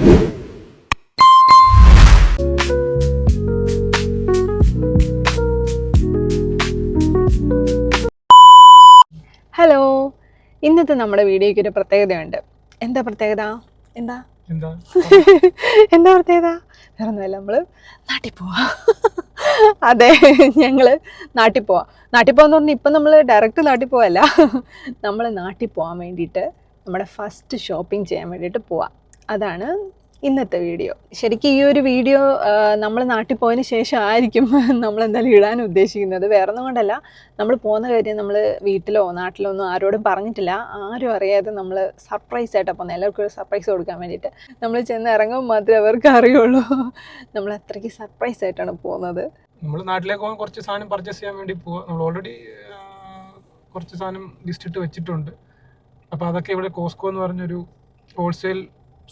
Hello, ഇന്നത്തെ നമ്മുടെ വീഡിയോയ്ക്ക് ഒരു പ്രത്യേകതയുണ്ട്. എന്താ പ്രത്യേകത? എന്താ പ്രത്യേകത? വേറെ ഒന്നുമല്ല, നമ്മൾ നാട്ടിൽ പോവാ. അതെ, ഞങ്ങൾ നാട്ടിൽ പോവാം. നാട്ടിൽ പോകാന്ന് പറഞ്ഞാൽ ഇപ്പം നമ്മൾ ഡയറക്റ്റ് നാട്ടിൽ പോവല്ല. നമ്മൾ നാട്ടിൽ പോകാൻ വേണ്ടിയിട്ട് നമ്മുടെ ഫസ്റ്റ് ഷോപ്പിംഗ് ചെയ്യാൻ വേണ്ടിയിട്ട് പോവാം. അതാണ് ഇന്നത്തെ വീഡിയോ. ശരിക്കും ഈ ഒരു വീഡിയോ നമ്മൾ നാട്ടിൽ പോയതിന് ശേഷം ആയിരിക്കും നമ്മളെന്തായാലും ഇടാൻ ഉദ്ദേശിക്കുന്നത്. വേറെ ഒന്നും കൊണ്ടല്ല, നമ്മൾ പോകുന്ന കാര്യം നമ്മൾ വീട്ടിലോ നാട്ടിലോ ഒന്നും ആരോടും പറഞ്ഞിട്ടില്ല. ആരും അറിയാതെ നമ്മൾ സർപ്രൈസ് ആയിട്ടാണ് പോകുന്നത്. എല്ലാവർക്കും ഒരു സർപ്രൈസ് കൊടുക്കാൻ വേണ്ടിയിട്ട് നമ്മൾ ചെന്ന് ഇറങ്ങുമ്പോൾ മാത്രമേ അവർക്ക് അറിയുള്ളൂ. നമ്മൾ അത്രയ്ക്ക് സർപ്രൈസ് ആയിട്ടാണ് പോകുന്നത്. നമ്മൾ നാട്ടിലേക്ക് പോകാൻ കുറച്ച് സാധനം പർച്ചേസ് ചെയ്യാൻ വേണ്ടി പോവാം. നമ്മൾ ഓൾറെഡി കുറച്ച് സാധനം ലിസ്റ്റ് ഇട്ട് വെച്ചിട്ടുണ്ട്. അപ്പോൾ അതൊക്കെ ഇവിടെ കോസ്കോ എന്ന് പറഞ്ഞൊരു ഹോൾസെയിൽ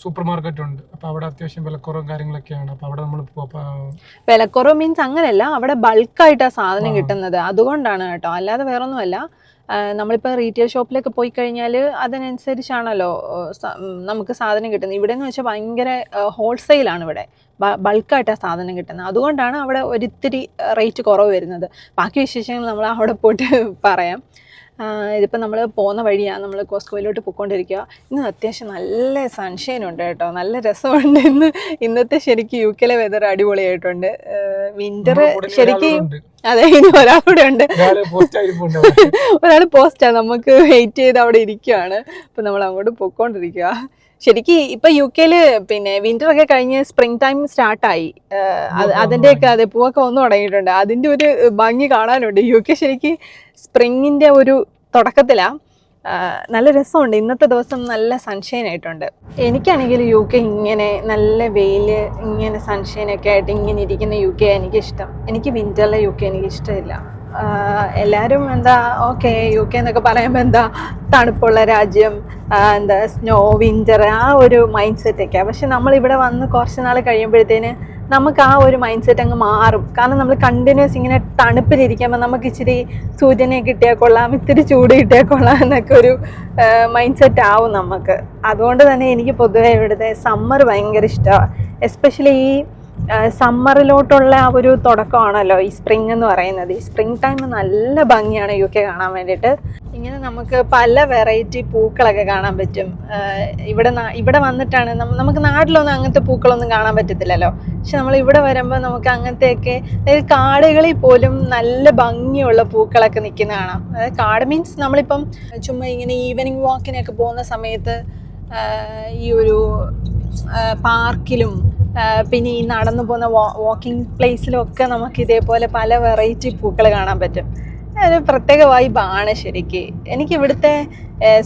സൂപ്പർ മാർക്കറ്റ് ഉണ്ട്. അപ്പോൾ അവിടെ അത്യാവശ്യം വിലക്കുറവും കാര്യങ്ങളൊക്കെയാണ്. അപ്പോൾ അവിടെ നമ്മൾ വിലക്കുറവ് മീൻസ് അങ്ങനെയല്ല, അവിടെ ബൾക്കായിട്ടാണ് സാധനം കിട്ടുന്നത്. അതുകൊണ്ടാണ് കേട്ടോ, അല്ലാതെ വേറൊന്നുമല്ല. നമ്മളിപ്പോൾ റീറ്റെയിൽ ഷോപ്പിലൊക്കെ പോയി കഴിഞ്ഞാൽ അതിനനുസരിച്ചാണല്ലോ നമുക്ക് സാധനം കിട്ടുന്നത്. ഇവിടെ എന്ന് വെച്ചാൽ ഭയങ്കര ഹോൾസെയിലാണ്. ഇവിടെ ബൾക്കായിട്ടാണ് സാധനം കിട്ടുന്നത്. അതുകൊണ്ടാണ് അവിടെ ഒരിത്തിരി റേറ്റ് കുറവ് വരുന്നത്. ബാക്കി വിശേഷങ്ങൾ നമ്മൾ അവിടെ പോയിട്ട് പറയാം. ഇതിപ്പോൾ നമ്മൾ പോകുന്ന വഴിയാണ്, നമ്മൾ കോസ്കോയിലോട്ട് പോയിക്കൊണ്ടിരിക്കുക. ഇന്ന് അത്യാവശ്യം നല്ല സൺഷൈൻ ഉണ്ട് കേട്ടോ, നല്ല രസമുണ്ട്. ഇന്നത്തെ ശരിക്കും യു കെയിലെ വെതർ അടിപൊളിയായിട്ടുണ്ട്. വിൻ്റർ ശരിക്കും, അതെ, ഇനി ഒരാളൂടെ ഉണ്ട്. ഒരാൾ പോസ്റ്റാണ്, നമുക്ക് വെയിറ്റ് ചെയ്ത് അവിടെ ഇരിക്കുകയാണ്. അപ്പം നമ്മൾ അങ്ങോട്ട് പോയിക്കൊണ്ടിരിക്കുക. ശരിക്കും ഇപ്പം യു കെയില് പിന്നെ വിൻ്റർ ഒക്കെ കഴിഞ്ഞ് സ്പ്രിംഗ് ടൈം സ്റ്റാർട്ടായി. അതിൻ്റെയൊക്കെ അതെ പൂവൊക്കെ വന്നു തുടങ്ങിയിട്ടുണ്ട്. അതിൻ്റെ ഒരു ഭംഗി കാണാനുണ്ട്. യു കെ ശരിക്കും സ്പ്രിങ്ങിൻ്റെ ഒരു തുടക്കത്തിലാണ്. നല്ല രസമുണ്ട്. ഇന്നത്തെ ദിവസം നല്ല സൺഷൈൻ ആയിട്ടുണ്ട്. എനിക്കാണെങ്കിൽ യു കെ ഇങ്ങനെ നല്ല വെയിൽ, ഇങ്ങനെ സൺഷൈനൊക്കെ ആയിട്ട് ഇങ്ങനെ ഇരിക്കുന്ന യു കെ എനിക്കിഷ്ടം. എനിക്ക് വിൻ്ററിലെ യു കെ എനിക്കിഷ്ടമില്ല. എല്ലാവരും എന്താ ഓക്കെ യു കെ എന്നൊക്കെ പറയുമ്പോൾ എന്താ തണുപ്പുള്ള രാജ്യം, എന്താ സ്നോ, വിൻ്റർ, ആ ഒരു മൈൻഡ് സെറ്റൊക്കെയാണ്. പക്ഷെ നമ്മളിവിടെ വന്ന് കുറച്ച് നാൾ കഴിയുമ്പോഴത്തേന് നമുക്ക് ആ ഒരു മൈൻഡ് സെറ്റ് അങ്ങ് മാറും. കാരണം നമ്മൾ കണ്ടിന്യൂസ് ഇങ്ങനെ തണുപ്പിലിരിക്കുമ്പോൾ നമുക്ക് ഇച്ചിരി സൂര്യനെ കിട്ടിയാൽ കൊള്ളാം, ഇത്തിരി ചൂട് കിട്ടിയാൽ കൊള്ളാം എന്നൊക്കെ ഒരു മൈൻഡ് സെറ്റ് ആവും നമുക്ക്. അതുകൊണ്ട് തന്നെ എനിക്ക് പൊതുവേ ഇവിടുത്തെ സമ്മർ ഭയങ്കര ഇഷ്ടമാണ്. എസ്പെഷ്യലി ഈ സമ്മറിലോട്ടുള്ള ആ ഒരു തുടക്കമാണല്ലോ ഈ സ്പ്രിംഗ് എന്ന് പറയുന്നത്. ഈ സ്പ്രിംഗ് ടൈം നല്ല ഭംഗിയാണ് യു കെ കാണാൻ വേണ്ടിയിട്ട്. ഇങ്ങനെ നമുക്ക് പല വെറൈറ്റി പൂക്കളൊക്കെ കാണാൻ പറ്റും. ഇവിടെ വന്നിട്ടാണ് നമുക്ക് നാട്ടിലൊന്നും അങ്ങനത്തെ പൂക്കളൊന്നും കാണാൻ പറ്റത്തില്ലല്ലോ. പക്ഷെ നമ്മൾ ഇവിടെ വരുമ്പോൾ നമുക്ക് അങ്ങനത്തെയൊക്കെ, അതായത് കാടുകളിൽ പോലും നല്ല ഭംഗിയുള്ള പൂക്കളൊക്കെ നിൽക്കുന്ന കാണാം. അതായത് കാട് മീൻസ് നമ്മളിപ്പം ചുമ്മാ ഇങ്ങനെ ഈവനിങ് വാക്കിനൊക്കെ പോകുന്ന സമയത്ത് ഈ ഒരു പാർക്കിലും പിന്നെ ഈ നടന്നു പോകുന്ന വാക്കിംഗ് പ്ലേസിലും ഒക്കെ നമുക്ക് ഇതേപോലെ പല വെറൈറ്റി പൂക്കൾ കാണാൻ പറ്റും. ഒരു പ്രത്യേക വൈബാണ് ശരിക്കും. എനിക്ക് ഇവിടുത്തെ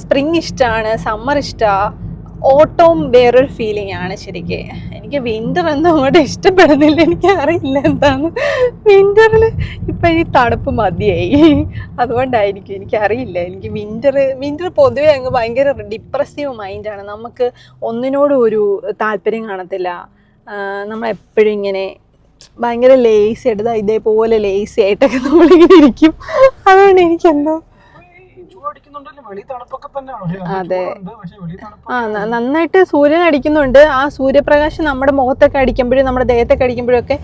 സ്പ്രിങ് ഇഷ്ടമാണ്, സമ്മർ ഇഷ്ടമാണ്, ഓട്ടവും വേറൊരു ഫീലിംഗ് ആണ് ശരിക്കും. എനിക്ക് വിൻ്റർ ഒന്നും അങ്ങോട്ട് ഇഷ്ടപ്പെടുന്നില്ല. എനിക്കറിയില്ല എന്താണ് വിൻ്ററിൽ ഇപ്പം ഈ തണുപ്പ് മതിയായി, അതുകൊണ്ടായിരിക്കും എനിക്കറിയില്ല. എനിക്ക് വിൻ്റർ പൊതുവെ അങ്ങ് ഭയങ്കര ഡിപ്രസീവ് മൈൻഡാണ്. നമുക്ക് ഒന്നിനോടും ഒരു താല്പര്യം കാണത്തില്ല. നമ്മളെപ്പോഴും ഇങ്ങനെ ഭയങ്കര ലേസി ആയിട്ട് ഇതേപോലെ ലേസി ആയിട്ടൊക്കെ നമ്മളിങ്ങനെ ഇരിക്കും. അതുകൊണ്ട് എനിക്കെന്തോ അതെ, നന്നായിട്ട് സൂര്യൻ അടിക്കുന്നുണ്ട്. ആ സൂര്യപ്രകാശം നമ്മുടെ മുഖത്തൊക്കെ അടിക്കുമ്പോഴും നമ്മുടെ ദേഹത്തൊക്കെ അടിക്കുമ്പോഴൊക്കെ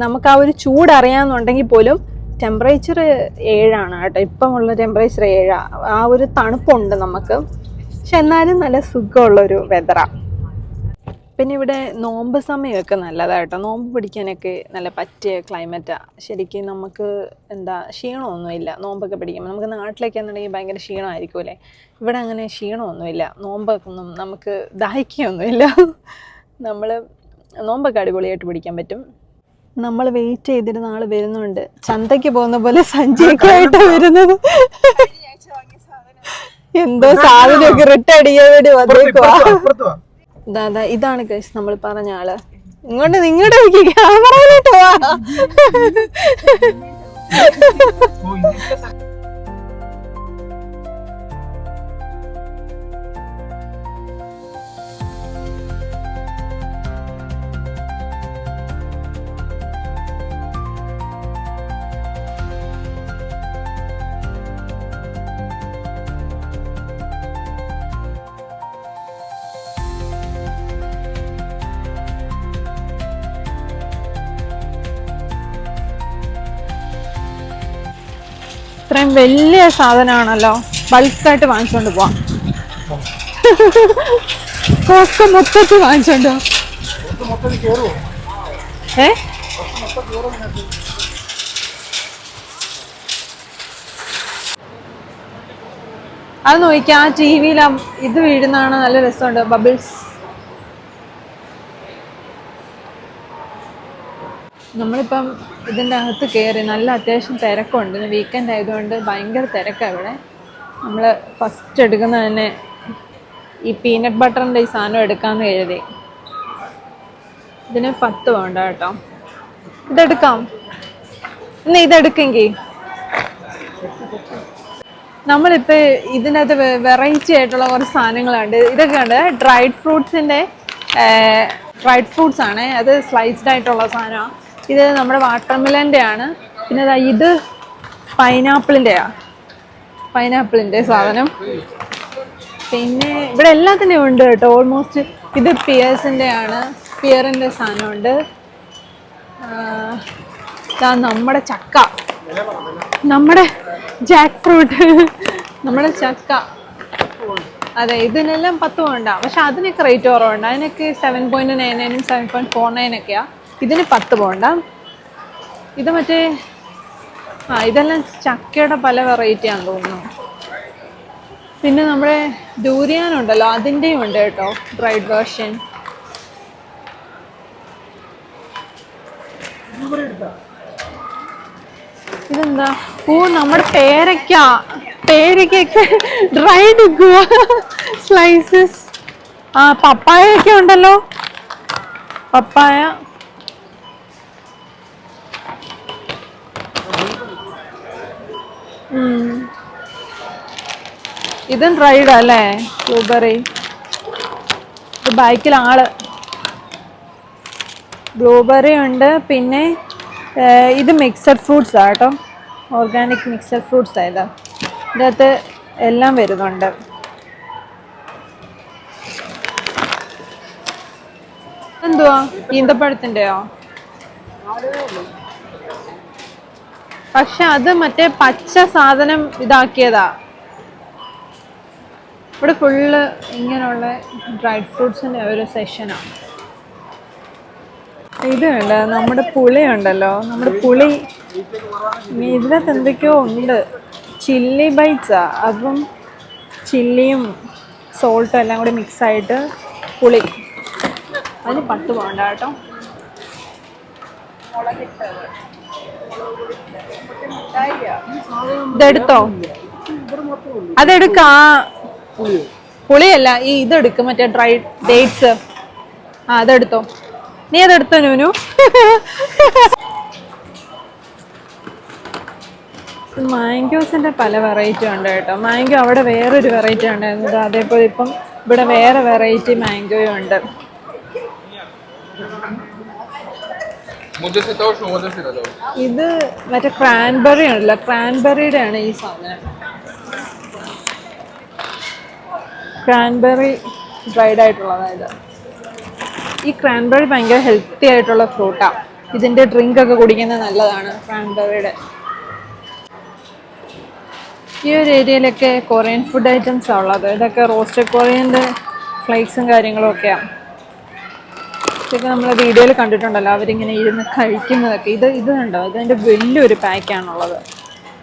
നമുക്ക് ആ ഒരു ചൂട് അറിയാമെന്നുണ്ടെങ്കിൽ പോലും ടെമ്പറേച്ചർ 7 കേട്ടോ. ഇപ്പം ഉള്ള ടെമ്പറേച്ചർ 7. ആ ഒരു തണുപ്പുണ്ട് നമുക്ക്, പക്ഷെ എന്നാലും നല്ല സുഖമുള്ളൊരു വെതറാണ്. പിന്നെ ഇവിടെ നോമ്പ് സമയമൊക്കെ നല്ലതായിട്ടോ. നോമ്പ് പിടിക്കാനൊക്കെ നല്ല പറ്റിയ ക്ലൈമറ്റാണ് ശരിക്കും. നമുക്ക് എന്താ ക്ഷീണമൊന്നുമില്ല നോമ്പൊക്കെ പിടിക്കുമ്പോൾ. നമുക്ക് നാട്ടിലൊക്കെ എന്നുണ്ടെങ്കിൽ ഭയങ്കര ക്ഷീണമായിരിക്കുമല്ലേ. ഇവിടെ അങ്ങനെ ക്ഷീണമൊന്നുമില്ല. നോമ്പൊക്കെ ഒന്നും നമുക്ക് ദാഹിക്കുകയൊന്നുമില്ല. നമ്മൾ നോമ്പൊക്കെ അടിപൊളിയായിട്ട് പിടിക്കാൻ പറ്റും. നമ്മൾ വെയിറ്റ് ചെയ്തിരുന്ന ആൾ വരുന്നുണ്ട്. ചന്തയ്ക്ക് പോകുന്ന പോലെ സഞ്ചിയൊക്കെ ആയിട്ടാണ് വരുന്നത്. എന്തോ സാധനമൊക്കെ റിട്ടേൺ ചെയ്യാൻ വേണ്ടി വന്നേക്കുവാ. ദാദാ ഇതാണ് ഗൈസ് നമ്മൾ പറഞ്ഞ ആള്. ഇങ്ങോട്ട് നിങ്ങളുടെ ക്യാമറയിലോട്ട് വാ. ഇത്രയും വലിയ സാധനമാണല്ലോ, ബൾക്കായിട്ട് വാങ്ങിച്ചോണ്ട് പോവാം. കോസ്കോ മൊത്തത്തിൽ വാങ്ങിച്ചോണ്ടോ? ഏ അത് നോക്കിയാ ആ ടി വിയിൽ ഇത് വീഴുന്നതാണ്, നല്ല രസമുണ്ട്, ബബിൾസ്. നമ്മളിപ്പം ഇതിൻ്റെ അകത്ത് കയറി, നല്ല അത്യാവശ്യം തിരക്കുണ്ട്. ഇന്ന് വീക്കെൻഡ് ആയതുകൊണ്ട് ഭയങ്കര തിരക്കാണ് ഇവിടെ. നമ്മൾ ഫസ്റ്റ് എടുക്കുന്ന തന്നെ ഈ പീനട്ട് ബട്ടറിൻ്റെ ഈ സാധനം എടുക്കാമെന്ന് കരുതി. ഇതിന് 10 വേണ്ട കേട്ടോ. ഇതെടുക്കാം, ഇന്ന് ഇതെടുക്കെങ്കിൽ. നമ്മളിപ്പോൾ ഇതിനകത്ത് വെറൈറ്റി ആയിട്ടുള്ള കുറച്ച് സാധനങ്ങളുണ്ട്. ഇതൊക്കെ ഉണ്ട്, ഡ്രൈഡ് ഫ്രൂട്ട്സ് ആണ്. അത് സ്ലൈസ്ഡ് ആയിട്ടുള്ള സാധനമാണ്. ഇത് നമ്മുടെ വാട്ടർമെലൻ്റെ ആണ്. പിന്നെ ഇത് പൈനാപ്പിളിൻ്റെ സാധനം. പിന്നെ ഇവിടെ എല്ലാത്തിനും ഉണ്ട് കേട്ടോ ഓൾമോസ്റ്റ്. ഇത് പിയറിൻ്റെ സാധനമുണ്ട്. നമ്മുടെ ചക്ക, നമ്മുടെ ജാക്ക് ഫ്രൂട്ട്, നമ്മുടെ ചക്ക. അതെ, ഇതിനെല്ലാം 10 വേണ്ട. പക്ഷെ അതിനൊക്കെ റേറ്റ് കുറവുണ്ട്. അതിനൊക്കെ 7.99 7.49 ഒക്കെയാണ്. ഇതിന് 10 പോണ്ട. ഇത് മറ്റേ ഇതെല്ലാം ചക്കയുടെ പല വെറൈറ്റിയാണെന്ന് തോന്നുന്നു. പിന്നെ നമ്മുടെ ഡൂരിയാൻ ഉണ്ടല്ലോ, അതിൻ്റെയും ഉണ്ട് കേട്ടോ, ഡ്രൈഡ് വേർഷൻ. ഇതെന്താ? നമ്മുടെ പേരയ്ക്കൊക്കെ ഡ്രൈഡ് സ്ലൈസസ്. പപ്പായൊക്കെ ഉണ്ടല്ലോ, പപ്പായ. ഇതും ഡ്രൈഡ് അല്ലേ, ബ്ലൂബെറി. ബൈക്കിൽ ആള്. ബ്ലൂബെറി ഉണ്ട്. പിന്നെ ഇത് മിക്സഡ് ഫ്രൂട്ട്സ് ആണ് കേട്ടോ, ഓർഗാനിക് മിക്സഡ് ഫ്രൂട്ട്സ് ആയത്. ഇതിനകത്ത് എല്ലാം വരുന്നുണ്ട്. എന്തുവാ, ഈന്തപ്പഴത്തിൻ്റെയോ? പക്ഷെ അത് മറ്റേ പച്ച സാധനം ഇതാക്കിയതാ. ഇവിടെ ഫുള്ള് ഇങ്ങനെയുള്ള ഡ്രൈഡ് ഫ്രൂട്ട്സിൻ്റെ ഒരു സെഷനാണ്. ഇത് ഉണ്ട്, നമ്മുടെ പുളി ഉണ്ടല്ലോ, നമ്മുടെ പുളി. ഇതിനകത്ത് എന്തൊക്കെയോ ഉണ്ട്, ചില്ലി ബൈറ്റ്സാ. അതും ചില്ലിയും സോൾട്ടും എല്ലാം കൂടി മിക്സായിട്ട് പുളി. അതിന് 10 വേണ്ട കേട്ടോ. ഇതെടുത്തോ, അതെടുക്കാ. പുളിയല്ല, ഇതെടുക്കും, മറ്റേ ഡ്രൈ ഡേറ്റ്സ്. അതെടുത്തോ, നീ അതെടുത്തോ നൂനു. മാംഗോസിന്റെ പല വെറൈറ്റി ഉണ്ട് കേട്ടോ. മാംഗോ അവിടെ വേറൊരു വെറൈറ്റി ഉണ്ടായിരുന്നത്, അതേപോലെ ഇപ്പം ഇവിടെ വേറെ വെറൈറ്റി മാംഗോയും ഉണ്ട്. ഇത് മറ്റേ ക്രാൻബെറി ഉണ്ടല്ലോ, ക്രാൻബെറിയുടെ ആണ് ഈ സാധനം. ക്രാൻബെറി ഡ്രൈഡ് ആയിട്ടുള്ളതായത്. ഈ ക്രാൻബെറി ഭയങ്കര ഹെൽത്തി ആയിട്ടുള്ള ഫ്രൂട്ടാണ്. ഇതിൻ്റെ ഡ്രിങ്ക് ഒക്കെ കുടിക്കുന്നത് നല്ലതാണ് ക്രാൻബെറിയുടെ. ഈ ഒരു ഏരിയയിലൊക്കെ കൊറിയൻ ഫുഡ് ഐറ്റംസാണ് ഉള്ളത്. ഇതൊക്കെ റോസ്റ്റഡ് കൊറിയൻ്റെ ഫ്ലേക്സും കാര്യങ്ങളും ഒക്കെയാണ്. ഇതൊക്കെ നമ്മൾ വീഡിയോയിൽ കണ്ടിട്ടുണ്ടല്ലോ, അവരിങ്ങനെ ഇരുന്ന് കഴിക്കുന്നതൊക്കെ. ഇത് കണ്ടോ, ഇതിൻ്റെ വലിയൊരു പാക്കാണുള്ളത്.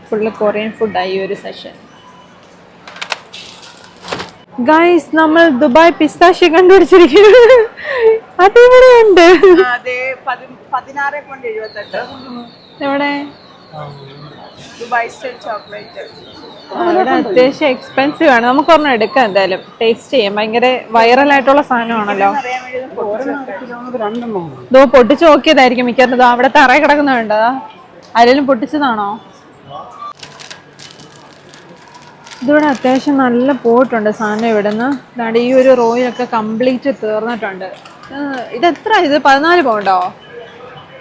ഫുള്ള് കൊറിയൻ ഫുഡായി ഈ ഒരു സെഷൻ. ഗൈസ്, നമ്മൾ ദുബായ് പിസ്താഷ്യ കണ്ടുപിടിച്ചിരിക്കുന്നു. അതിവിടെയുണ്ട്. എവിടെ? അവിടെ അത്യാവശ്യം എക്സ്പെൻസീവ് ആണ്. നമുക്ക് ഒരെണ്ണം എടുക്കാം, എന്തായാലും ടേസ്റ്റ് ചെയ്യാം. ഭയങ്കര വൈറലായിട്ടുള്ള സാധനമാണല്ലോ. ഇതോ പൊട്ടിച്ച് നോക്കിയതായിരിക്കും മിക്കവാറും. അവിടെ തറ കിടക്കുന്നുണ്ടോ, ആരെങ്കിലും പൊട്ടിച്ചതാണോ? ഇതിവിടെ അത്യാവശ്യം നല്ല പോയിട്ടുണ്ട് സാധനം ഇവിടുന്ന്. അതാണ്ട് ഈ ഒരു റോയിലൊക്കെ കംപ്ലീറ്റ് തീർന്നിട്ടുണ്ട്. ഇതെത്ര? ഇത് 14 പൗണ്ടോ?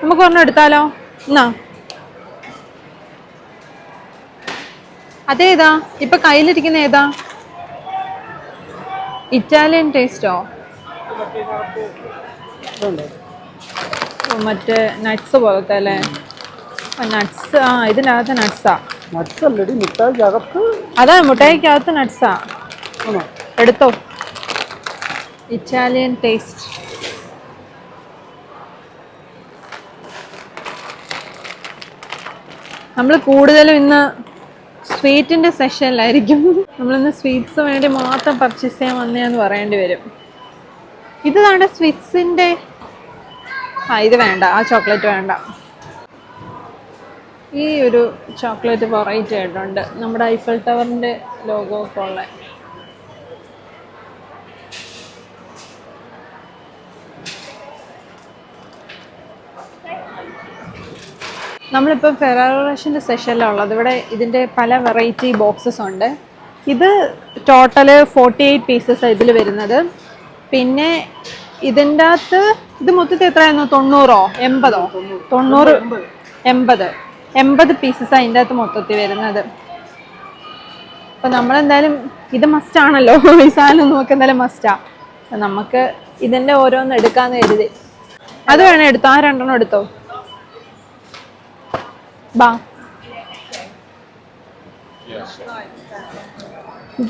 നമുക്ക് ഒരെണ്ണം എടുത്താലോ? എന്നാ അതേതാ ഇപ്പൊ കയ്യിലിരിക്കുന്ന? ഏതാ? ഇറ്റാലിയൻ ടേസ്റ്റോ? മറ്റേ നട്ട്സ് പോലത്തെ അല്ലേ? നട്ട്സ്. ഇതിനകത്ത് നട്ട്സാ. നട്സ് അല്ലടി മിഠായിക്ക് അകത്ത്. അതാ മുട്ടായിക്കകത്ത് നട്ട്സാ. എടുത്തോ. Italian taste. നമ്മൾ കൂടുതലും ഇന്ന് സ്വീറ്റിന്റെ സെഷനിലായിരിക്കും. നമ്മളിന്ന് സ്വീറ്റ്സ് വേണ്ടി മാത്രം പർച്ചേസ് ചെയ്യാൻ വന്നതെന്ന് പറയേണ്ടി വരും. ഇത് നമ്മുടെ സ്വീറ്റ്സിന്റെ ഇത് വേണ്ട, ആ ചോക്ലേറ്റ് വേണ്ട. ഈ ഒരു ചോക്ലേറ്റ് വെറൈറ്റി ആയിട്ടുണ്ട്, നമ്മുടെ ഐഫൽ ടവറിന്റെ ലോഗോ ഒക്കെ ഉള്ള. നമ്മളിപ്പോൾ ഫെറാറോ റോഷൻ്റെ സെഷനിലുള്ളത്. ഇവിടെ ഇതിൻ്റെ പല വെറൈറ്റി ബോക്സസ് ഉണ്ട്. ഇത് ടോട്ടല് 48 പീസസ് ഇതിൽ വരുന്നത്. പിന്നെ ഇതിൻ്റെ അകത്ത് ഇത് മൊത്തത്തിൽ എത്രയായിരുന്നു? 90 80 90 80 പീസസ് അതിൻ്റെ അകത്ത് മൊത്തത്തിൽ വരുന്നത്. അപ്പം നമ്മളെന്തായാലും ഇത് മസ്റ്റാണല്ലോ, ഈ സാധനം നമുക്ക് എന്തായാലും മസ്റ്റാ. നമുക്ക് ഇതിൻ്റെ ഓരോന്ന് എടുക്കാമെന്ന് കരുതി. അത് വേണം എടുത്തോ, ആ 2 എടുത്തോ. ബാ.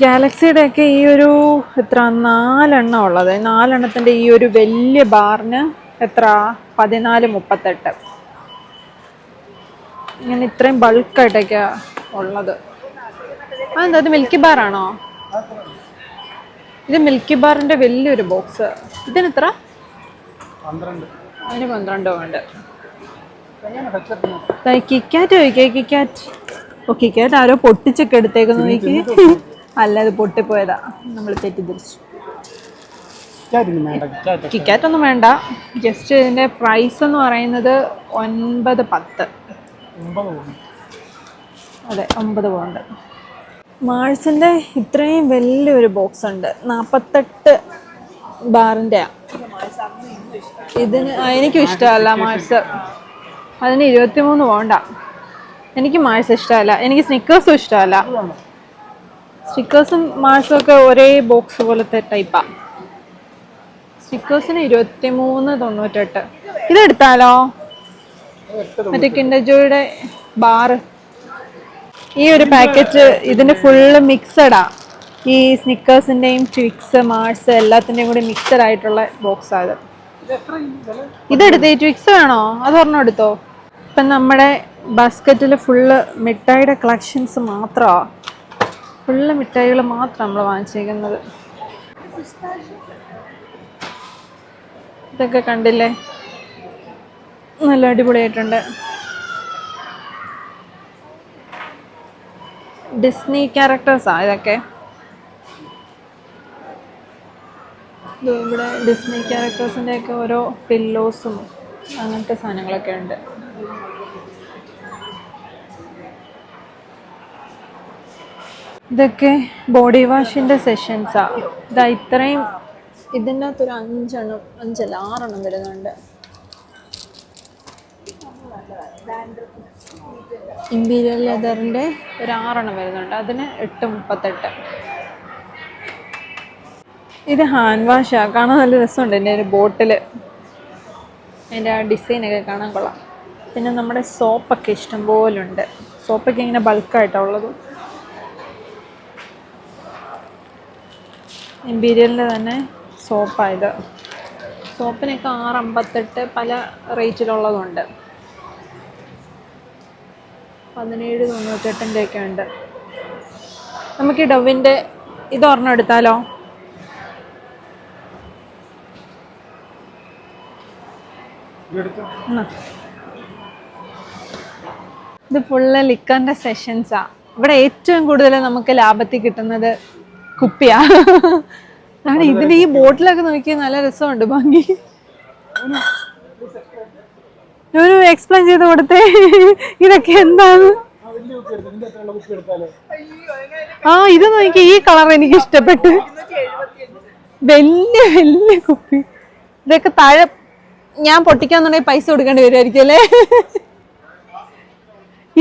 ഗാലക്സിയുടെ ഒക്കെ ഈ ഒരു എത്ര 4 ഉള്ളത്. 4 ഈ ഒരു വലിയ ബാറിന് എത്ര 14.38. ഇങ്ങനെ ഇത്രയും ബൾക്കായിട്ടൊക്കെയാ ഉള്ളത്. അതെന്താ, ഇത് മിൽക്കി ബാറാണോ? ഇത് മിൽക്കി ബാറിന്റെ വലിയൊരു ബോക്സ്. ഇതിന് എത്ര? 12. അതിന് 12 ഉണ്ട്. കിക്കാറ്റ് ചോദിക്കേ. കിക്കാറ്റ്. ഓ, കിക്കാറ്റ് ആരോ പൊട്ടിച്ചൊക്കെ എടുത്തേക്കുന്നു നോക്കി. അല്ല, അത് പൊട്ടിപ്പോയതാ, നമ്മൾ തെറ്റിദ്ധരിച്ചു. കിക്കാറ്റ് ഒന്നും വേണ്ട. ജസ്റ്റ് ഇതിന്റെ പ്രൈസ് എന്ന് പറയുന്നത് 9.10. അതെ, 9 പൗണ്ട്. മാഴ്സിന്റെ ഇത്രയും വലിയൊരു ബോക്സ് ഉണ്ട്, 48 ബാറിന്റെ. ഇതിന് എനിക്കും ഇഷ്ടമല്ല മാഴ്സ്. അതിന് 23 പൗണ്ടാ. എനിക്ക് മാഴ്സ് ഇഷ്ടമല്ല. എനിക്ക് സ്നിക്കേഴ്സും ഇഷ്ടമല്ല. സ്റ്റിക്കേഴ്സും മാഴ്സും ഒക്കെ ഒരേ ബോക്സ് പോലത്തെ ടൈപ്പാ. സ്റ്റിക്കേഴ്സിന് 23.98. ഇതെടുത്താലോ? മറ്റേ കിൻഡർ ജോയുടെ ബാറ്. ഈ ഒരു പാക്കറ്റ് ഇതിന് ഫുള്ള് മിക്സഡാ. ഈ സ്നിക്കേഴ്സിന്റെയും ട്വിക്സ് മാഴ്സ് എല്ലാത്തിന്റെയും കൂടി മിക്സഡ് ആയിട്ടുള്ള ബോക്സ് ആണ്. ഇതെടുത്തേ. ട്വിക്സ് വേണോ? അത് ഒരെണ്ണം എടുത്തോ. ഇപ്പം നമ്മുടെ ബാസ്ക്കറ്റിൽ ഫുള്ള് മിഠായിയുടെ കളക്ഷൻസ് മാത്രമാണ്. ഫുള്ള് മിഠായികൾ മാത്രം നമ്മൾ വാങ്ങിച്ചേക്കുന്നത്. ഇതൊക്കെ കണ്ടില്ലേ, നല്ല അടിപൊളിയായിട്ടുണ്ട്. ഡിസ്നി ക്യാരക്ടേഴ്സാണ് ഇതൊക്കെ. ഇവിടെ ഡിസ്നി ക്യാരക്ടേഴ്സിൻ്റെ ഒക്കെ ഓരോ പില്ലോസും അങ്ങനത്തെ സാധനങ്ങളൊക്കെ ഉണ്ട്. ഇതൊക്കെ ബോഡി വാഷിൻ്റെ സെഷൻസാണ്. ഇതാ ഇത്രയും. ഇതിൻ്റെ അകത്തൊരു 6 വരുന്നുണ്ട്. ഇമ്പീരിയൽ ലെതറിൻ്റെ ഒരു 6 വരുന്നുണ്ട്. അതിന് 8.38. ഇത് ഹാൻഡ് വാഷാണ്. കാണാൻ നല്ല രസമുണ്ട്. എൻ്റെ ഒരു ബോട്ടിൽ അതിൻ്റെ ആ ഡിസൈനൊക്കെ കാണാൻ കൊള്ളാം. പിന്നെ നമ്മുടെ സോപ്പൊക്കെ ഇഷ്ടം പോലെ ഉണ്ട്. സോപ്പൊക്കെ ഇങ്ങനെ ബൾക്കായിട്ടാണ് ഉള്ളത്. ഇമ്പീരിയലിൻ്റെ തന്നെ സോപ്പായത്. സോപ്പിനൊക്കെ 6.58 പല റേറ്റിലുള്ളതുണ്ട്. 17.98 ഒക്കെ ഉണ്ട്. നമുക്ക് ഈ ഡവിൻ്റെ ഇത് ഒരെണ്ണം എടുത്താലോ? ഇത് ഫുള്ള് ലിക്കറിൻ്റെ സെഷൻസാ. ഇവിടെ ഏറ്റവും കൂടുതൽ നമുക്ക് ലാഭത്തിൽ കിട്ടുന്നത് കുപ്പിയാ. ആണ് ഇതിന് ഈ ബോട്ടിലൊക്കെ നോക്കിയാൽ നല്ല രസമുണ്ട്, ഭംഗി. ഒരു എക്സ്പ്ലെയിൻ ചെയ്ത് കൊടുത്തേ, ഇതൊക്കെ എന്താണ്? ആ, ഇത് നോക്കി, ഈ കളർ എനിക്ക് ഇഷ്ടപ്പെട്ടു. വലിയ വലിയ കുപ്പി. ഇതൊക്കെ താഴെ ഞാൻ പൊട്ടിക്കാന്നുണ്ടെങ്കിൽ പൈസ കൊടുക്കേണ്ടി വരുമായിരിക്കും അല്ലേ?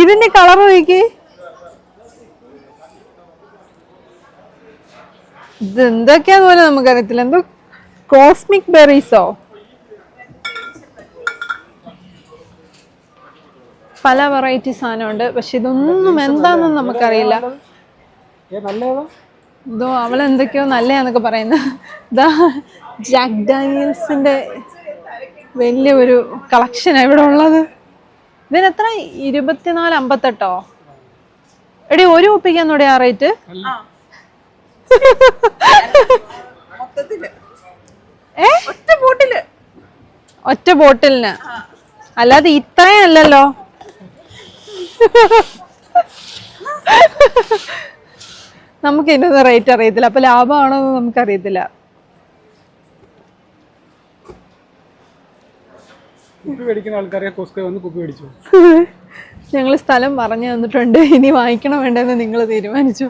ഇതിന്റെ കളർ നോക്കി. ഇത് എന്തൊക്കെയാന്ന് പോലെ നമുക്കറിയത്തില്ല. എന്തോ കോസ്മിക് ബെറീസോ? പല വെറൈറ്റി സാധനമുണ്ട്. പക്ഷെ ഇതൊന്നും എന്താണെന്ന് നമുക്കറിയില്ല. നല്ലതാ ഇതോ അവളെന്തൊക്കെയോ നല്ലതാന്നൊക്കെ പറയുന്നത്. ഇതാ ജാക്ക് ഡാനിയൽസിന്റെ വലിയ ഒരു കളക്ഷനാണ് ഇവിടെ ഉള്ളത്. ഇതിനെത്ര 24.58? എടി ഒരു കുപ്പിക്കാന്നൂടെ ആ റേറ്റ്? ഒറ്റ ബോട്ടിലിന്, അല്ലാതെ ഇത്രയും അല്ലല്ലോ. നമുക്ക് ഇതിന്റെ റേറ്റ് അറിയത്തില്ല, അപ്പൊ ലാഭമാണോ എന്ന് നമുക്കറിയത്തില്ല. കുപ്പി മേടിക്കുന്ന ആൾക്കാരെ കോസ്കോ വന്ന് കുപ്പി മേടിച്ചു. ഞങ്ങൾ സ്ഥലം പറഞ്ഞു തന്നിട്ടുണ്ട്, ഇനി വാങ്ങിക്കണം വേണ്ടെന്ന് നിങ്ങൾ തീരുമാനിച്ചു.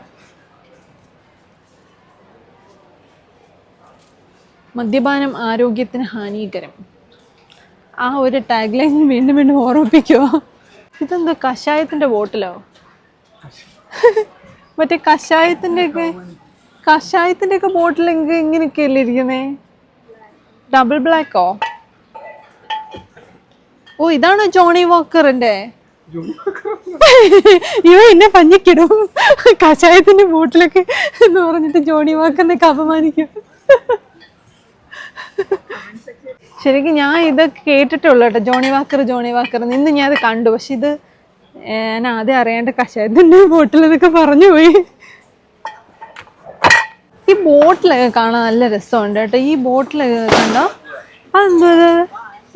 മദ്യപാനം ആരോഗ്യത്തിന് ഹാനികരം, ആ ഒരു ടാഗ് ലൈൻ വീണ്ടും വീണ്ടും ഓർമ്മിപ്പിക്കുവോ? ഇതെന്താ കഷായത്തിന്റെ ബോട്ടിലോ? മറ്റേ കഷായത്തിന്റെ ഒക്കെ ബോട്ടിൽ ഇങ്ങനെയൊക്കെ അല്ലേ ഇരിക്കുന്നേ? ഡബിൾ ബ്ലാക്കോ? ഓ ഇതാണോ ജോണി വാക്കറിന്റെ? ഇവ എന്നെ പഞ്ഞിക്കിടും കഷായത്തിന്റെ ബോട്ടിലൊക്കെ എന്ന് പറഞ്ഞിട്ട് ജോണി വാക്കറിനൊക്കെ അപമാനിക്കും. ശരിക്കും ഞാൻ ഇതൊക്കെ കേട്ടിട്ടുള്ളൂ കേട്ടോ, ജോണി വാക്കർ നിന്ന് ഞാൻ അത് കണ്ടു. പക്ഷെ ഇത് ഞാൻ ആദ്യം അറിയാണ്ട് കഷായത്തിന്റെ ബോട്ടിൽ എന്നൊക്കെ പറഞ്ഞു പോയി. ഈ ബോട്ടിലൊക്കെ കാണാൻ നല്ല രസമുണ്ട് കേട്ടോ. ഈ ബോട്ടിലൊക്കെ കണ്ടോ? അതെന്തോ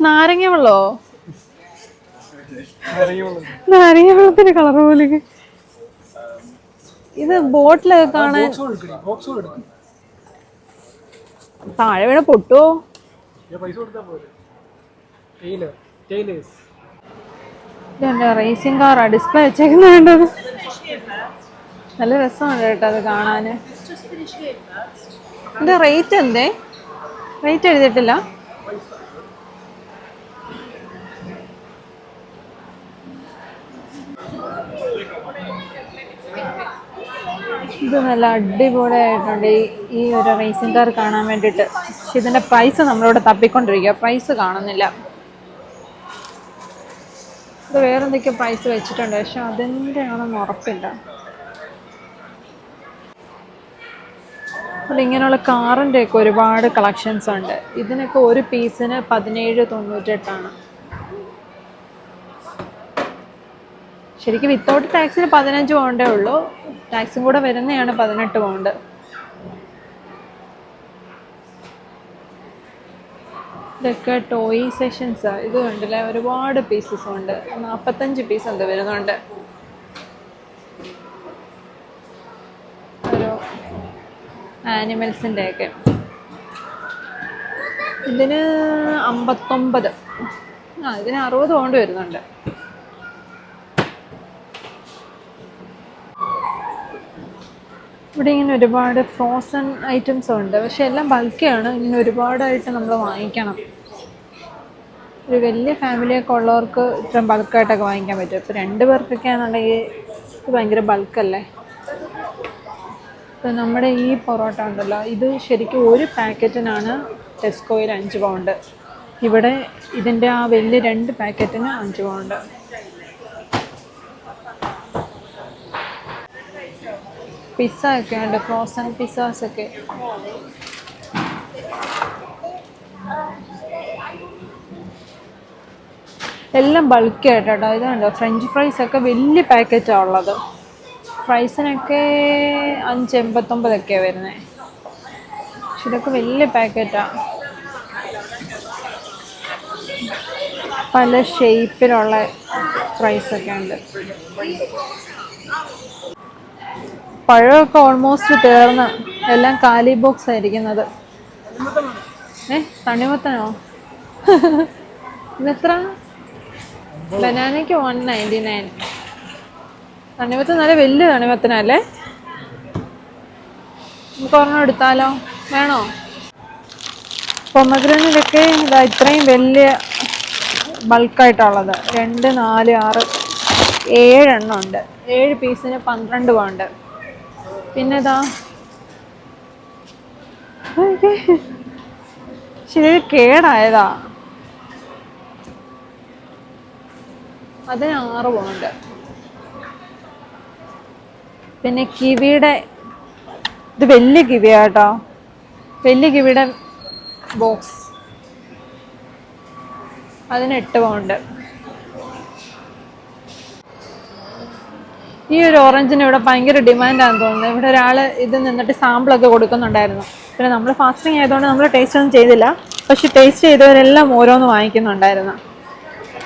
നാരങ്ങ വെള്ളോ? നാരങ്ങ വെള്ളത്തിന്റെ കളർ പോലെ. ഇത് ബോട്ടിലൊക്കെ കാണാൻ താഴെ വീണ പൊട്ടുവോ? റേസിംഗ് കാറാ ഡിസ്പ്ലേ വെച്ചേക്കുന്നത് വേണ്ടത്. നല്ല രസമാണ് കേട്ടോ അത് കാണാന്. ഇതിന്റെ റേറ്റ് എന്തേ? റേറ്റ് എഴുതിയിട്ടില്ല. ഇത് നല്ല അടിപൊളിയായിട്ടുണ്ട് ഈ ഒരു റേസിംഗ് കാർ കാണാൻ വേണ്ടിയിട്ട്. പക്ഷെ ഇതിന്റെ പ്രൈസ് നമ്മളിവിടെ തപ്പിക്കൊണ്ടിരിക്കുക, പ്രൈസ് കാണുന്നില്ല. ഇത് വേറെന്തൊക്കെയോ പ്രൈസ് വെച്ചിട്ടുണ്ട്, പക്ഷെ അതിൻ്റെ ആണെന്ന് ഉറപ്പില്ല. അപ്പോൾ ഇങ്ങനെയുള്ള കാറിൻ്റെ ഒക്കെ ഒരുപാട് കളക്ഷൻസ് ഉണ്ട്. ഇതിനൊക്കെ ഒരു പീസിന് 17.98. ശരിക്കും വിത്തൗട്ട് ടാക്സിന് 15 പൗണ്ടേ ഉള്ളൂ, ടാക്സും കൂടെ വരുന്നതാണ് 18 പൗണ്ട്. ഇതൊക്കെ ടോയ് സെഷൻസ്. ഇത് കണ്ടില്ലേ, ഒരുപാട് പീസസ് ഉണ്ട്. 45 പീസ് എന്ത് വരുന്നുണ്ട്. ഒരു ആനിമൽസിൻ്റെ ഒക്കെ. ഇതിന് 59, ഇതിന് 60 പൗണ്ട് വരുന്നുണ്ട്. ഇവിടെ ഇങ്ങനെ ഒരുപാട് ഫ്രോസൺ ഐറ്റംസ് ഉണ്ട്, പക്ഷെ എല്ലാം ബൾക്കിയാണ്. ഇങ്ങനെ ഒരുപാടായിട്ട് നമ്മൾ വാങ്ങിക്കണം. ഒരു വലിയ ഫാമിലിയൊക്കെ ഉള്ളവർക്ക് ഇത്രയും ബൾക്കായിട്ടൊക്കെ വാങ്ങിക്കാൻ പറ്റും. ഇപ്പോൾ 2 പേർക്കൊക്കെ ആണെന്നുണ്ടെങ്കിൽ ഇത് ഭയങ്കര ബൾക്കല്ലേ. ഇപ്പം നമ്മുടെ ഈ പൊറോട്ട ഉണ്ടല്ലോ, ഇത് ശരിക്കും ഒരു പാക്കറ്റിനാണ് ടെസ്കോയിൽ 5 പൗണ്ട്. ഇവിടെ ഇതിൻ്റെ ആ വലിയ 2 പാക്കറ്റിന് 5 പൗണ്ട്. പിസ്സ ഒക്കെ ഉണ്ട്, ഫ്രോസൺ പിസ്സാസ് ഒക്കെ. എല്ലാം ബൾക്കി ആയിട്ടോ. ഇതുണ്ടോ ഫ്രഞ്ച് ഫ്രൈസ് ഒക്കെ വലിയ പാക്കറ്റാണ് ഉള്ളത്. ഫ്രൈസിനൊക്കെ 5.89 വരുന്നത്. പക്ഷെ ഇതൊക്കെ വലിയ പാക്കറ്റാണ്. പല ഷേപ്പിലുള്ള ഫ്രൈസൊക്കെ ഉണ്ട്. പഴമൊക്കെ ഓൾമോസ്റ്റ് തീർന്ന് എല്ലാം കാലി ബോക്സ് ആയിരിക്കുന്നത്. തണ്ണിമത്തനോ? ഇതെത്ര? ബനാനയ്ക്ക് 1.99. തണ്ണിമത്തൻ നല്ല വലിയ തണ്ണിമത്തനല്ലേ? നമുക്ക് ഒരെണ്ണം എടുത്താലോ? വേണോ? പൊമഗ്രനേറ്റൊക്കെ ഇതാ ഇത്രയും വലിയ ബൾക്കായിട്ടുള്ളത് 2, 4, 6, 7 എണ്ണം ഉണ്ട്. 7 പീസിന് 12 പൗണ്ട്. പിന്നെ ഇതാ ശരി കേടായതാ. അതിന് 6 പൗണ്ട്. പിന്നെ കിവിയുടെ ഇത് വലിയ കിവിയാ കേട്ടോ, വലിയ കിവിയുടെ ബോക്സ്, അതിന് 8 പൗണ്ട്. ഈ ഒരു ഓറഞ്ചിന് ഇവിടെ ഭയങ്കര ഡിമാൻഡാണെന്ന് തോന്നുന്നു. ഇവിടെ ഒരാൾ ഇത് നിന്നിട്ട് സാമ്പിളൊക്കെ കൊടുക്കുന്നുണ്ടായിരുന്നു. പിന്നെ നമ്മൾ ഫാസ്റ്റിംഗ് ആയതുകൊണ്ട് നമ്മൾ ടേസ്റ്റ് ഒന്നും ചെയ്തില്ല, പക്ഷെ ടേസ്റ്റ് ചെയ്തവരെല്ലാം ഓരോന്ന് വാങ്ങിക്കുന്നുണ്ടായിരുന്നു.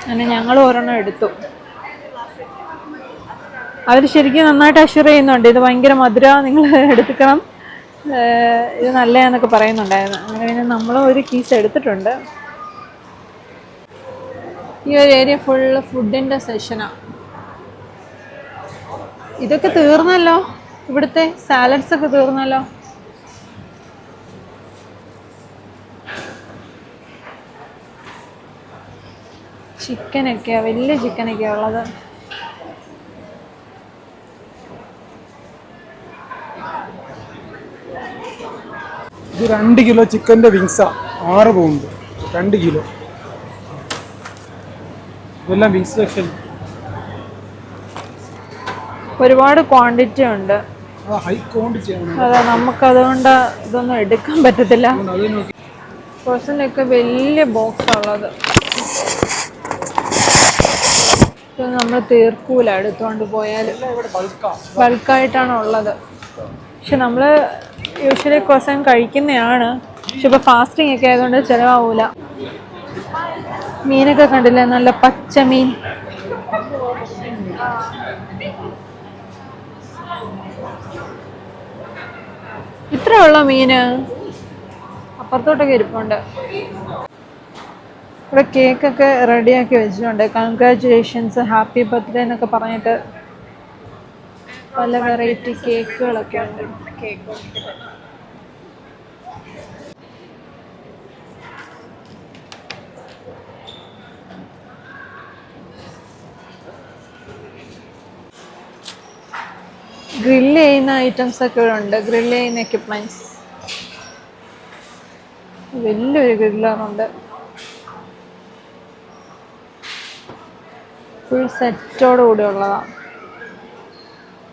അങ്ങനെ ഞങ്ങൾ ഒരെണ്ണം എടുത്തു. അവർ ശരിക്കും നന്നായിട്ട് അഷ്യൂർ ചെയ്യുന്നുണ്ട്, ഇത് ഭയങ്കര മധുരമാണ്, നിങ്ങൾ എടുക്കണം, ഇത് നല്ലതാന്നൊക്കെ പറയുന്നുണ്ടായിരുന്നു. അങ്ങനെ പിന്നെ നമ്മളും ഒരു കീസ് എടുത്തിട്ടുണ്ട്. ഈ ഒരു ഏരിയ ഫുള്ള് ഫുഡിൻ്റെ സെഷനാണ്. ഇതൊക്കെ തീർന്നല്ലോ, ഇവിടുത്തെ സാലഡ്സ് ഒക്കെ തീർന്നല്ലോ. ചിക്കനൊക്കെയാ, വലിയ ചിക്കനൊക്കെയാ ഉള്ളത്. ഇത് 2 കിലോ ചിക്കൻ്റെ വിങ്സാ, 6 പൗണ്ട് 2 കിലോ. ഇതെല്ലാം വിങ്സ് സെക്ഷൻ. ഒരുപാട് ക്വാണ്ടിറ്റി ഉണ്ട്. ഹൈ ക്വാണ്ടിറ്റി ആണ്. അതെ, നമുക്കതുകൊണ്ട് ഇതൊന്നും എടുക്കാൻ പറ്റത്തില്ല. പേഴ്സണലൊക്കെ വലിയ ബോക്സ് ഉള്ളത്, ഇത് നമ്മൾ തീർക്കൂല എടുത്തുകൊണ്ട് പോയാൽ. ബൾക്കായിട്ടാണ് ഉള്ളത്. പക്ഷെ നമ്മൾ യൂഷ്വലി ക്രോസൻ കഴിക്കുന്നതാണ്, പക്ഷെ ഇപ്പോൾ ഫാസ്റ്റിംഗ് ഒക്കെ ആയതുകൊണ്ട് ചിലവാകൂല. മീനൊക്കെ കണ്ടില്ലേ, നല്ല പച്ച മീൻ. ഇത്രയുള്ള മീന് അപ്പുറത്തോട്ടൊക്കെ ഇരിപ്പുണ്ട്. ഇവിടെ കേക്കൊക്കെ റെഡിയാക്കി വെച്ചിട്ടുണ്ട്. കൺഗ്രാറ്റുലേഷൻസ്, ഹാപ്പി ബർത്ത്ഡേ എന്നൊക്കെ പറഞ്ഞിട്ട് പല വെറൈറ്റി കേക്കുകളൊക്കെ ഉണ്ട്. ഗ്രില്ല് ചെയ്യുന്ന ഐറ്റംസ് ഒക്കെ ഇവിടെ ഉണ്ട്, ഗ്രില്ല് ചെയ്യുന്ന എക്യുപ്മെന്റ്സ്. വലിയൊരു ഗ്രില്ലറുണ്ട്, ഫുൾ സെറ്റോട് കൂടി ഉള്ളതാണ്.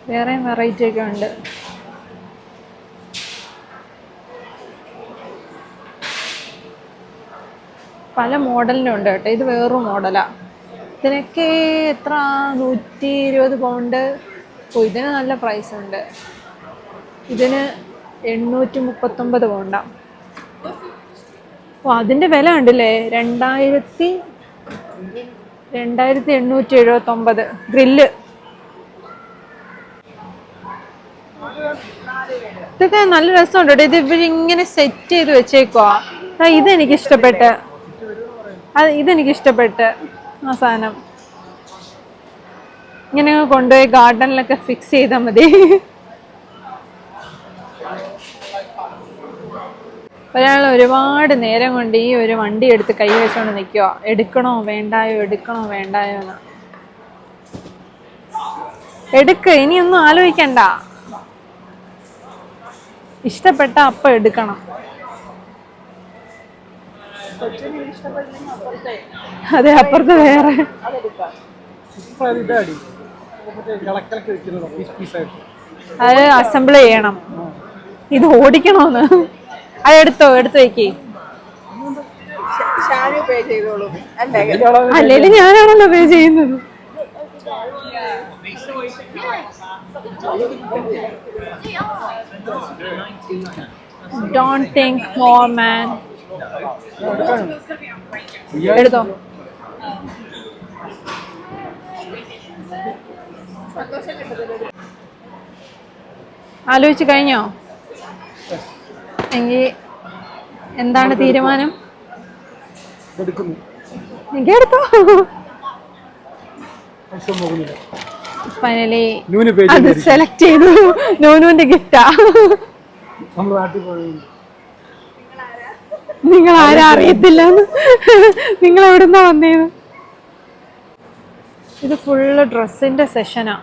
വേറെയും വെറൈറ്റി ഒക്കെ ഉണ്ട്. പല മോഡലിനും ഉണ്ട് കേട്ടോ. ഇത് വേറൊരു മോഡലാണ്. ഇതിനൊക്കെ എത്ര, 120 പൗണ്ട്. ഓ, ഇതിന് നല്ല പ്രൈസ് ഉണ്ട്. ഇതിന് 839 പൗണ്ടാണ്. ഓ, അതിൻ്റെ വില ഉണ്ടല്ലേ, 2879. ഗ്രില്ല് ഇതൊക്കെ നല്ല രസമുണ്ട് കേട്ടോ. ഇത് ഇവരിങ്ങനെ സെറ്റ് ചെയ്ത് വെച്ചേക്കുവാ. ഇതെനിക്കിഷ്ടപ്പെട്ട്, ഇതെനിക്കിഷ്ടപ്പെട്ട് ആ സാധനം. ഇങ്ങനെ കൊണ്ടുപോയി ഗാർഡനിലൊക്കെ ഫിക്സ് ചെയ്താൽ മതി. ഒരാൾ ഒരുപാട് നേരം കൊണ്ട് ഈ ഒരു വണ്ടി എടുത്ത് കൈ വെച്ചുകൊണ്ട് നിൽക്കുക, എടുക്കണോ വേണ്ടായോ, എടുക്കണോ വേണ്ടായോ എന്ന്. എടുക്ക്, ഇനിയൊന്നും ആലോചിക്കണ്ട, ഇഷ്ടപ്പെട്ട അപ്പം എടുക്കണം. അതെ, അപ്പുറത്ത് വേറെ. അത് അസംബിൾ ചെയ്യണം, ഇത് ഓടിക്കണോന്ന്. അതെടുത്തോ, എടുത്ത് വെക്ക്. അല്ലേലും ഞാനാണല്ലോ പേ ചെയ്യുന്നത്. Don't think more, man. എടുത്തോ. ആലോചിച്ച് കഴിഞ്ഞോ? എങ്കിൽ എന്താണ് തീരുമാനം? എനിക്ക് എടുത്തോ. ഫൈനലി അത് സെലക്ട് ചെയ്തു. നോനുവിന്റെ ഗിഫ്റ്റാ. നിങ്ങൾ ആരാ അറിയത്തില്ല, നിങ്ങൾ എവിടുന്നാ വന്നേന്ന്. ഇത് ഫുള്ള് ഡ്രസ്സിന്റെ സെഷനാ.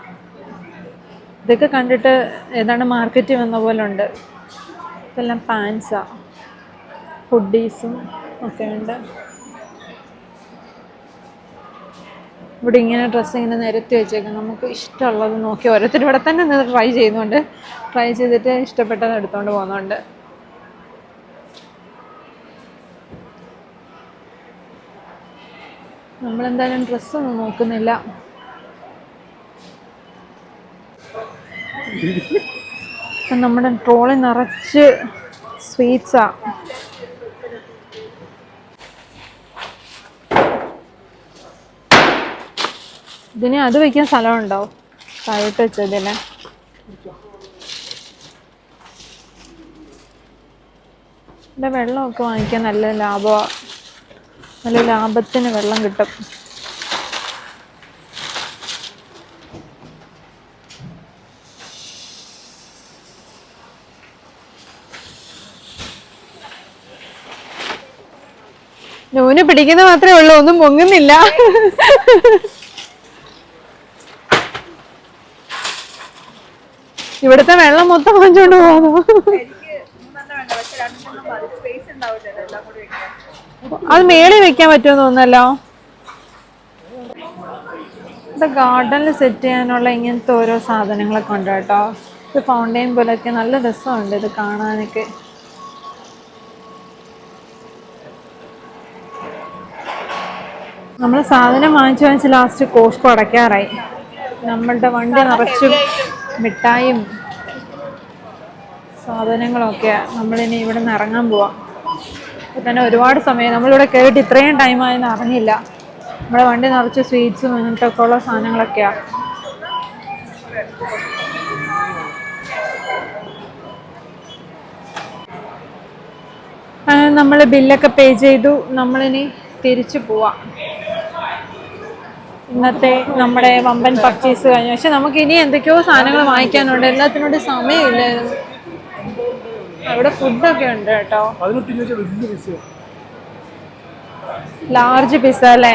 ഇതൊക്കെ കണ്ടിട്ട് ഏതാണ്ട് മാർക്കറ്റിൽ വന്ന പോലെ ഉണ്ട്. ഇതെല്ലാം പാൻസാ, ഹുഡീസും ഒക്കെ ഉണ്ട്. ഇവിടെ ഇങ്ങനെ ഡ്രസ്സ് ഇങ്ങനെ നിരത്തി വെച്ചേക്കും. നമുക്ക് ഇഷ്ടമുള്ളത് നോക്കി ഓരോരുത്തർ ഇവിടെ തന്നെ നിന്ന് ട്രൈ ചെയ്യുന്നുണ്ട്. ട്രൈ ചെയ്തിട്ട് ഇഷ്ടപ്പെട്ടത് എടുത്തുകൊണ്ട് പോകുന്നുണ്ട്. നമ്മളെന്തായാലും ഡ്രസ്സൊന്നും നോക്കുന്നില്ല. ഇപ്പം നമ്മുടെ ട്രോളി നിറച്ച് സ്വീറ്റ്സാ. ഇതിന് അത് വയ്ക്കാൻ സ്ഥലമുണ്ടോ? താഴോട്ട് വെച്ചതില്ലേ. ഇവിടെ വെള്ളമൊക്കെ വാങ്ങിക്കാൻ നല്ല ലാഭമാണ്. നല്ല ലാഭത്തിന് വെള്ളം കിട്ടും. നൂന് പിടിക്കുന്ന മാത്രമേ ഉള്ളൂ, ഒന്നും പൊങ്ങുന്നില്ല. ഇവിടുത്തെ വെള്ളം മൊത്തം വാങ്ങിച്ചോണ്ട് പോകുന്നു. അത് മേളിൽ വെക്കാൻ പറ്റുമെന്ന് തോന്നുന്നല്ലോ. ഇത് ഗാർഡനിൽ സെറ്റ് ചെയ്യാനുള്ള ഇങ്ങനത്തെ ഓരോ സാധനങ്ങളൊക്കെ ഉണ്ട് കേട്ടോ. ഇത് ഫൗണ്ടെയിൻ പോലെയൊക്കെ നല്ല രസമുണ്ട് ഇത് കാണാനൊക്കെ. നമ്മൾ സാധനം വാങ്ങിച്ച് ലാസ്റ്റ് കോസ്കോ അടയ്ക്കാറായി. നമ്മളുടെ വണ്ടി നിറച്ചും മിഠായും സാധനങ്ങളൊക്കെയാണ്. നമ്മളിനി ഇവിടെ നിന്ന് ഇറങ്ങാൻ പോവാം. അപ്പോൾ തന്നെ ഒരുപാട് സമയം നമ്മളിവിടെ കയറിയിട്ട് ഇത്രയും ടൈമായെന്ന് അറിഞ്ഞില്ല. നമ്മുടെ വണ്ടി നിറച്ച് സ്വീറ്റ്സും അങ്ങനത്തെ ഒക്കെ ഉള്ള സാധനങ്ങളൊക്കെയാണ്. നമ്മൾ ബില്ലൊക്കെ പേ ചെയ്തു. നമ്മളിനി തിരിച്ചു പോവാം. ഇന്നത്തെ നമ്മുടെ വമ്പൻ പർച്ചേസ് കഴിഞ്ഞു. പക്ഷെ നമുക്ക് ഇനി എന്തൊക്കെയോ സാധനങ്ങൾ വാങ്ങിക്കാനുണ്ട്. എല്ലാത്തിനോട് സമയമില്ലായിരുന്നു. അവിടെ ഫുഡൊക്കെ ഉണ്ട് കേട്ടോ. ലാർജ് പിസ്സ അല്ലേ.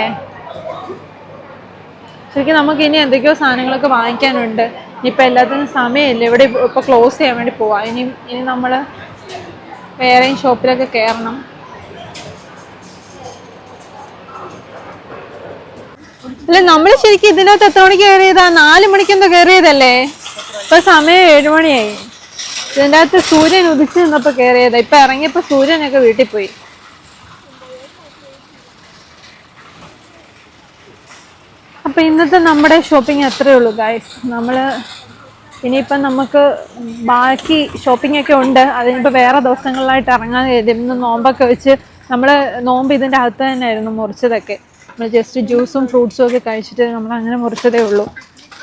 ശരിക്കും നമുക്ക് ഇനി എന്തൊക്കെയോ സാധനങ്ങളൊക്കെ വാങ്ങിക്കാനുണ്ട്. ഇനിയിപ്പോൾ എല്ലാത്തിനും സമയമില്ല. ഇവിടെ ഇപ്പോൾ ക്ലോസ് ചെയ്യാൻ വേണ്ടി പോവാം. ഇനി നമ്മൾ വേറെയും ഷോപ്പിലൊക്കെ കയറണം. അല്ല, നമ്മൾ ശരിക്കും ഇതിനകത്ത് എത്ര മണിക്ക് കയറിയതാ? 4 മണിക്കെന്തോ കയറിയതല്ലേ? ഇപ്പൊ സമയം 7 മണിയായി. ഇതിൻ്റെ അകത്ത് സൂര്യൻ ഉദിച്ചു നിന്നപ്പോൾ കയറിയതാ. ഇപ്പൊ ഇറങ്ങിയപ്പോൾ സൂര്യനൊക്കെ വീട്ടിൽ പോയി. അപ്പൊ ഇന്നത്തെ നമ്മുടെ ഷോപ്പിംഗ് അത്രേ ഉള്ളൂ ഗൈസ്. ഇനിയിപ്പം നമുക്ക് ബാക്കി ഷോപ്പിംഗ് ഒക്കെ ഉണ്ട്. അതിനിപ്പോൾ വേറെ ദിവസങ്ങളിലായിട്ട് ഇറങ്ങാൻ കരുതി. ഇന്ന് നോമ്പൊക്കെ വെച്ച് നമ്മൾ നോമ്പ് ഇതിൻ്റെ അകത്ത് തന്നെയായിരുന്നു മുറിച്ചതൊക്കെ. നമ്മൾ ജസ്റ്റ് ജ്യൂസും ഫ്രൂട്ട്സും ഒക്കെ കഴിച്ചിട്ട് നമ്മൾ അങ്ങനെ മുറിച്ചതേ ഉള്ളൂ.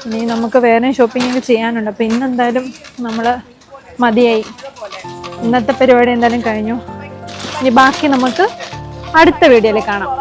ഇനി നമുക്ക് വേറെ ഷോപ്പിംഗ് ഒക്കെ ചെയ്യാനുണ്ട്. അപ്പോൾ ഇന്നെന്തായാലും നമ്മൾ മതിയായി. ഇന്നത്തെ പരിപാടി എന്തായാലും കഴിഞ്ഞു. ഇനി ബാക്കി നമുക്ക് അടുത്ത വീഡിയോയിൽ കാണാം.